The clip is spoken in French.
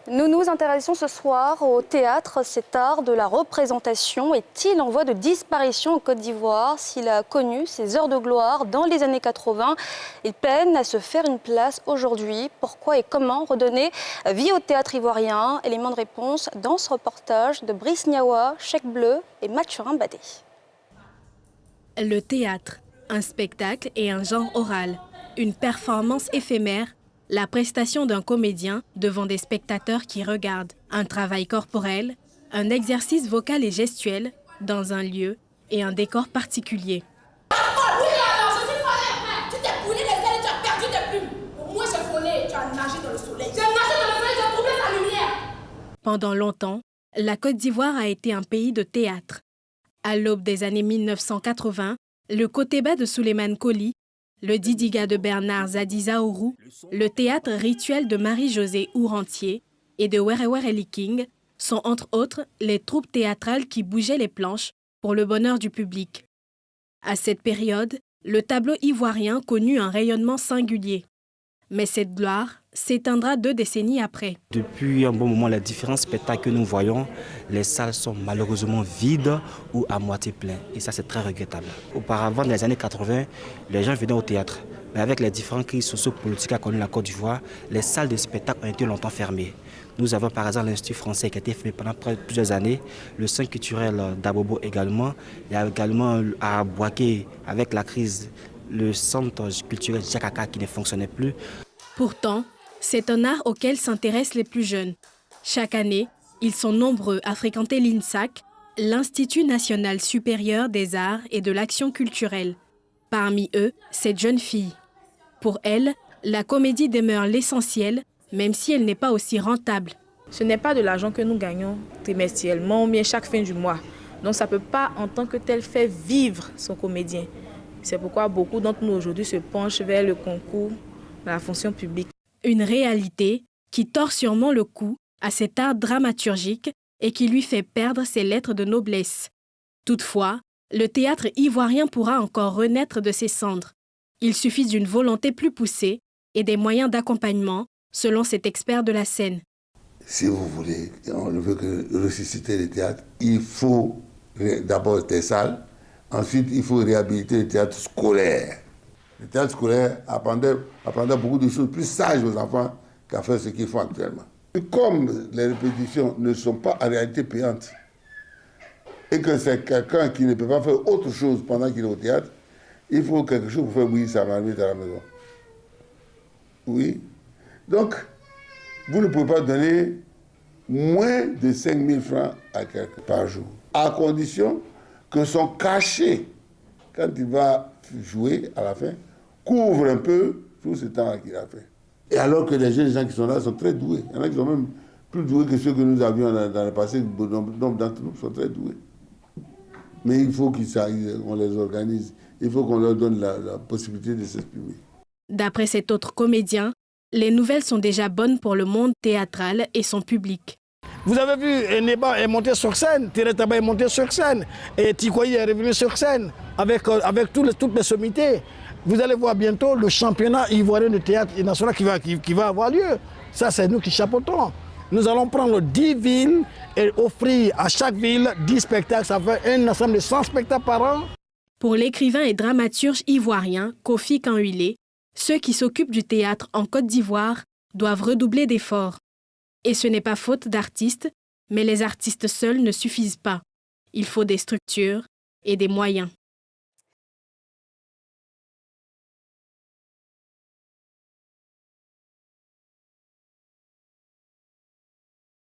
Nous nous intéressons ce soir au théâtre, cet art de la représentation. Est-il en voie de disparition en Côte d'Ivoire? S'il a connu ses heures de gloire dans les années 80, il peine à se faire une place aujourd'hui. Pourquoi et comment redonner vie au théâtre ivoirien? Élément de réponse dans ce reportage de Brice Niawa, Chèque Bleu et Mathurin Badé. Le théâtre, un spectacle et un genre oral, une performance éphémère, la prestation d'un comédien devant des spectateurs qui regardent, un travail corporel, un exercice vocal et gestuel dans un lieu et un décor particulier. Tu t'es brûlé les ailes et tu as perdu tes plumes. Moi j'ai volé, tu as nagé dans le soleil. J'ai nagé dans le soleil, j'ai trouvé sa lumière. Pendant longtemps, la Côte d'Ivoire a été un pays de théâtre. À l'aube des années 1980, le Kotéba de Souleymane Coly, le Didiga de Bernard Zadizaourou, le théâtre rituel de Marie-Josée Ourantier et de Werewere King sont entre autres les troupes théâtrales qui bougeaient les planches pour le bonheur du public. À cette période, le tableau ivoirien connut un rayonnement singulier. Mais cette gloire s'éteindra 2 décennies après. Depuis un bon moment, les différents spectacles que nous voyons, les salles sont malheureusement vides ou à moitié pleines. Et ça, c'est très regrettable. Auparavant, dans les années 80, les gens venaient au théâtre. Mais avec les différentes crises sociopolitiques qu'a connues la Côte d'Ivoire, les salles de spectacle ont été longtemps fermées. Nous avons par exemple l'Institut français qui a été fermé pendant plusieurs années, le centre culturel d'Abobo également. Il y a également à Boaké, avec la crise, le centre culturel Jakaka qui ne fonctionnait plus. Pourtant, c'est un art auquel s'intéressent les plus jeunes. Chaque année, ils sont nombreux à fréquenter l'INSAC, l'Institut national supérieur des arts et de l'action culturelle. Parmi eux, cette jeune fille. Pour elle, la comédie demeure l'essentiel, même si elle n'est pas aussi rentable. Ce n'est pas de l'argent que nous gagnons trimestriellement ou bien chaque fin du mois. Donc ça ne peut pas en tant que tel faire vivre son comédien. C'est pourquoi beaucoup d'entre nous aujourd'hui se penchent vers le concours de la fonction publique. Une réalité qui tord sûrement le cou à cet art dramaturgique et qui lui fait perdre ses lettres de noblesse. Toutefois, le théâtre ivoirien pourra encore renaître de ses cendres. Il suffit d'une volonté plus poussée et des moyens d'accompagnement, selon cet expert de la scène. Si vous voulez, on ne veut que ressusciter le théâtre, il faut d'abord des salles, ensuite il faut réhabiliter le théâtre scolaire. Le théâtre scolaire apprendait beaucoup de choses plus sages aux enfants qu'à faire ce qu'ils font actuellement. Et comme les répétitions ne sont pas en réalité payantes, et que c'est quelqu'un qui ne peut pas faire autre chose pendant qu'il est au théâtre, il faut quelque chose pour faire bouillir sa marmite à la maison. Oui. Donc, vous ne pouvez pas donner moins de 5 000 francs à quelqu'un par jour, à condition que son cachet, quand il va jouer à la fin, couvre un peu tout ce temps qu'il a fait. Et alors que les jeunes gens qui sont là sont très doués. Il y en a qui sont même plus doués que ceux que nous avions dans le passé. Nombre d'entre nous sont très doués. Mais il faut qu'on les organise. Il faut qu'on leur donne la possibilité de s'exprimer. D'après cet autre comédien, les nouvelles sont déjà bonnes pour le monde théâtral et son public. Vous avez vu, Neba est monté sur scène, Térétaba est monté sur scène, et Tikoyi est revenu sur scène avec toutes les sommités. Vous allez voir bientôt le championnat ivoirien de théâtre national qui va avoir lieu. Ça, c'est nous qui chapeautons. Nous allons prendre 10 villes et offrir à chaque ville 10 spectacles. Ça fait un ensemble de 100 spectacles par an. Pour l'écrivain et dramaturge ivoirien Kofi Kanhuilé, ceux qui s'occupent du théâtre en Côte d'Ivoire doivent redoubler d'efforts. Et ce n'est pas faute d'artistes, mais les artistes seuls ne suffisent pas. Il faut des structures et des moyens.